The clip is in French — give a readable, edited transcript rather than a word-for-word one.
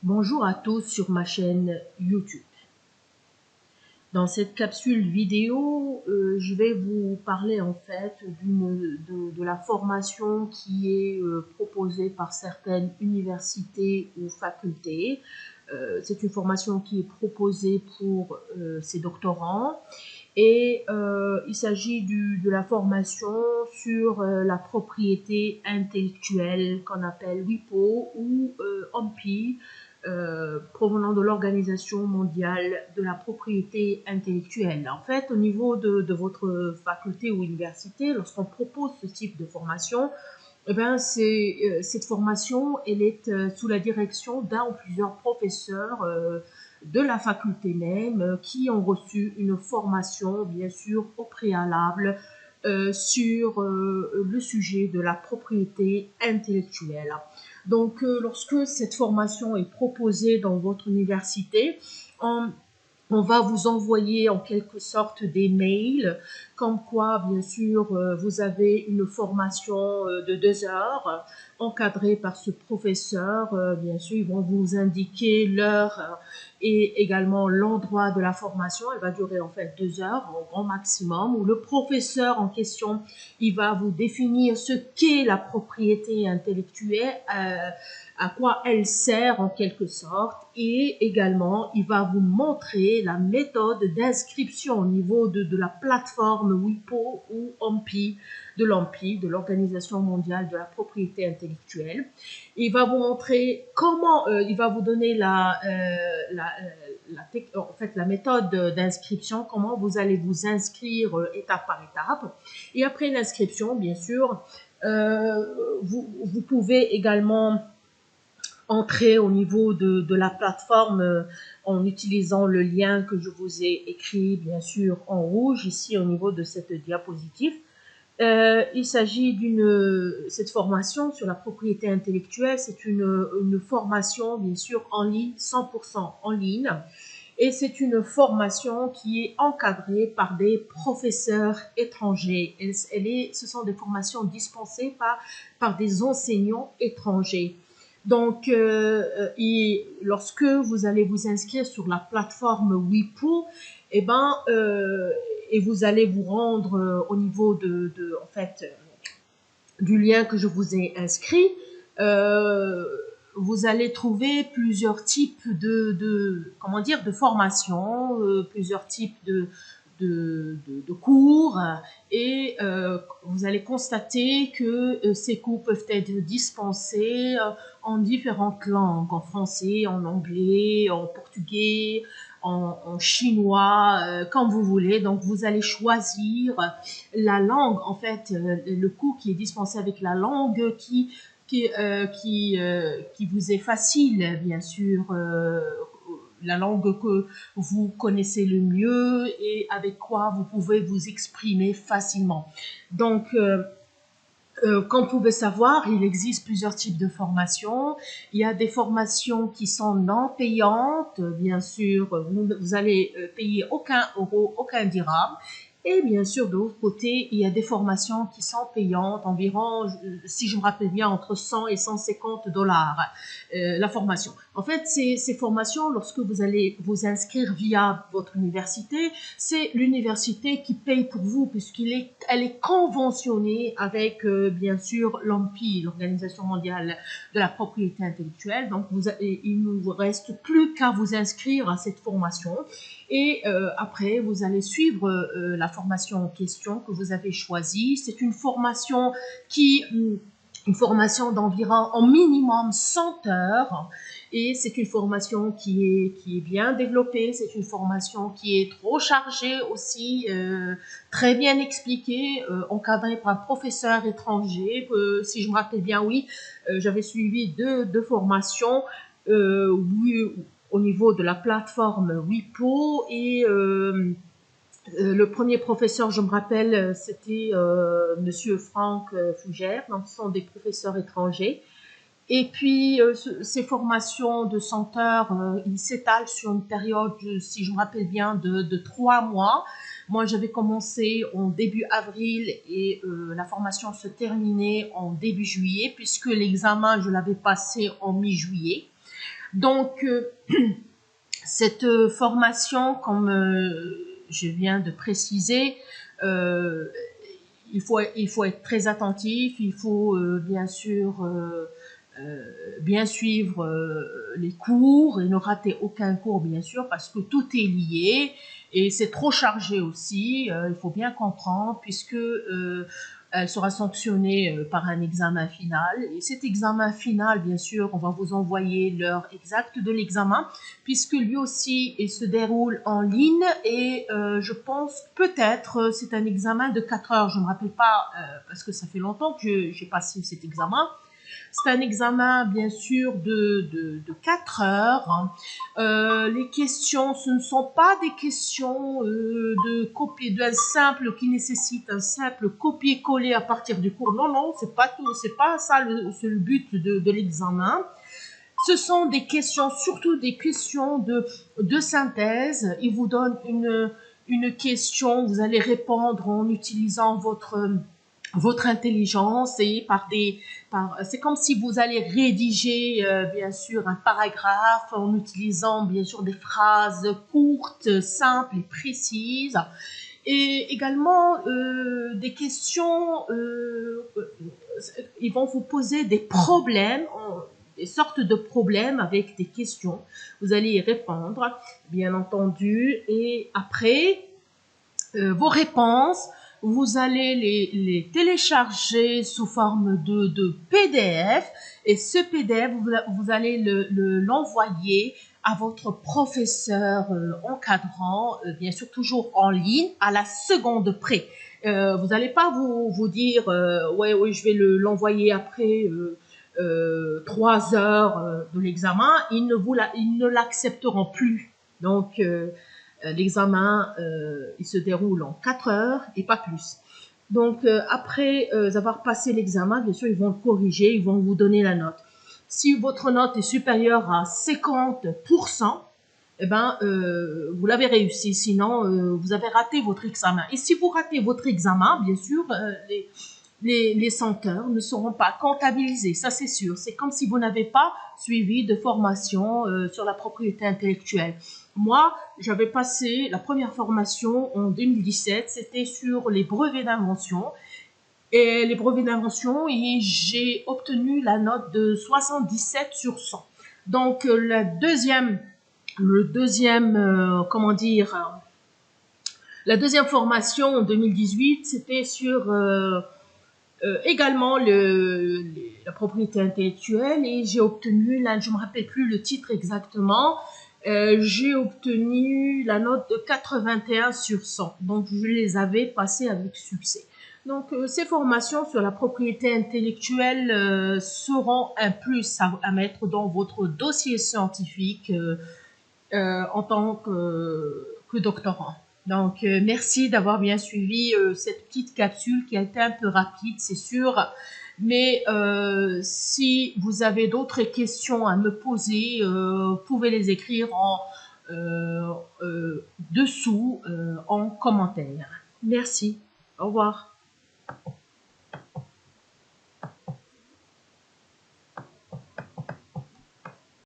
Bonjour à tous sur ma chaîne YouTube. Dans cette capsule vidéo, je vais vous parler en fait de la formation qui est proposée par certaines universités ou facultés. C'est une formation qui est proposée pour ces doctorants et il s'agit de la formation sur la propriété intellectuelle qu'on appelle WIPO ou OMPI, provenant de l'Organisation mondiale de la propriété intellectuelle. En fait, au niveau de votre faculté ou université, lorsqu'on propose ce type de formation, eh ben, cette formation, elle est sous la direction d'un ou plusieurs professeurs de la faculté même qui ont reçu une formation, bien sûr, au préalable sur le sujet de la propriété intellectuelle. Donc, lorsque cette formation est proposée dans votre université, on va vous envoyer en quelque sorte des mails, comme quoi, bien sûr, vous avez une formation de 2 heures, encadrée par ce professeur. Bien sûr, ils vont vous indiquer l'heure et également l'endroit de la formation. Elle va durer en fait 2 heures au grand maximum, où le professeur en question, il va vous définir ce qu'est la propriété intellectuelle, à quoi elle sert en quelque sorte, et également il va vous montrer la méthode d'inscription au niveau de la plateforme WIPO ou OMPI, de l'Organisation mondiale de la propriété intellectuelle. Il va vous montrer comment, il va vous donner en fait, la méthode d'inscription, comment vous allez vous inscrire étape par étape. Et après l'inscription, bien sûr, vous pouvez également entrer au niveau de la plateforme en utilisant le lien que je vous ai écrit, bien sûr, en rouge, ici au niveau de cette diapositive. Il s'agit cette formation sur la propriété intellectuelle, c'est une formation, bien sûr, en ligne, 100% en ligne. Et c'est une formation qui est encadrée par des professeurs étrangers. Ce sont des formations dispensées par des enseignants étrangers. Donc, lorsque vous allez vous inscrire sur la plateforme WIPO, eh ben, et vous allez vous rendre au niveau en fait, du lien que je vous ai inscrit, vous allez trouver plusieurs types comment dire, de formations, plusieurs types de cours, et vous allez constater que ces cours peuvent être dispensés en différentes langues, en français, en anglais, en portugais, en chinois, comme vous voulez. Donc vous allez choisir la langue, en fait, le cours qui est dispensé avec la langue qui vous est facile, bien sûr, la langue que vous connaissez le mieux et avec quoi vous pouvez vous exprimer facilement. Donc, comme vous pouvez savoir, il existe plusieurs types de formations. Il y a des formations qui sont non payantes, bien sûr, vous allez payer aucun euro, aucun dirham. Et bien sûr, de l'autre côté, il y a des formations qui sont payantes, environ, si je me rappelle bien, entre 100 et 150 dollars la formation. En fait, ces formations, lorsque vous allez vous inscrire via votre université, c'est l'université qui paye pour vous, elle est conventionnée avec, bien sûr, l'OMPI, l'Organisation mondiale de la propriété intellectuelle. Donc, il ne vous reste plus qu'à vous inscrire à cette formation. Et après, vous allez suivre la formation en question que vous avez choisie. C'est une formation une formation d'environ en minimum 100 heures, et c'est une formation qui est bien développée, c'est une formation qui est trop chargée aussi, très bien expliquée, encadrée par un professeur étranger, si je me rappelle bien, oui, j'avais suivi deux formations, oui, au niveau de la plateforme WIPO, et le premier professeur, je me rappelle, c'était Monsieur Franck Fougère. Donc, ce sont des professeurs étrangers. Et puis, ces formations de 100 heures, ils s'étalent sur une période, si je me rappelle bien, de 3 mois. Moi, j'avais commencé en début avril et la formation se terminait en début juillet, puisque l'examen, je l'avais passé en mi-juillet. Donc, cette formation, comme je viens de préciser, il faut être très attentif, il faut bien sûr bien suivre les cours et ne rater aucun cours, bien sûr, parce que tout est lié et c'est trop chargé aussi, il faut bien comprendre, puisque elle sera sanctionnée par un examen final. Et cet examen final, bien sûr, on va vous envoyer l'heure exacte de l'examen, puisque lui aussi, il se déroule en ligne. Et je pense peut-être, c'est un examen de 4 heures. Je ne me rappelle pas, parce que ça fait longtemps que j'ai passé cet examen. C'est un examen, bien sûr, de 4 heures. Hein. Les questions, ce ne sont pas des questions d'un simple qui nécessite un simple copier-coller à partir du cours. Non, non, c'est pas tout, c'est pas ça le but de l'examen. Ce sont des questions, surtout des questions de synthèse. Il vous donne une question, vous allez répondre en utilisant votre intelligence et c'est comme si vous allez rédiger bien sûr un paragraphe en utilisant bien sûr des phrases courtes, simples et précises, et également des questions, ils vont vous poser des problèmes, des sortes de problèmes avec des questions, vous allez y répondre bien entendu, et après vos réponses, vous allez les télécharger sous forme de PDF, et ce PDF, vous allez l'envoyer à votre professeur encadrant, bien sûr toujours en ligne, à la seconde près. Vous n'allez pas vous dire ouais, je vais l'envoyer après 3 heures de l'examen, ils ne l'accepteront plus. Donc, l'examen, il se déroule en 4 heures et pas plus. Donc, après avoir passé l'examen, bien sûr, ils vont le corriger, ils vont vous donner la note. Si votre note est supérieure à 50%, eh ben, vous l'avez réussi. Sinon, vous avez raté votre examen. Et si vous ratez votre examen, bien sûr, les 100 heures ne seront pas comptabilisées, ça c'est sûr. C'est comme si vous n'avez pas suivi de formation sur la propriété intellectuelle. Moi, j'avais passé la première formation en 2017, c'était sur les brevets d'invention. Et les brevets d'invention, et j'ai obtenu la note de 77 sur 100. Donc, comment dire, la deuxième formation en 2018, c'était sur également la propriété intellectuelle, et j'ai obtenu, là, je ne me rappelle plus le titre exactement, j'ai obtenu la note de 81 sur 100. Donc, je les avais passées avec succès. Donc, ces formations sur la propriété intellectuelle seront un plus à mettre dans votre dossier scientifique en tant que doctorant. Donc, merci d'avoir bien suivi cette petite capsule qui a été un peu rapide, c'est sûr. Mais si vous avez d'autres questions à me poser, vous pouvez les écrire dessous en commentaire. Merci. Au revoir.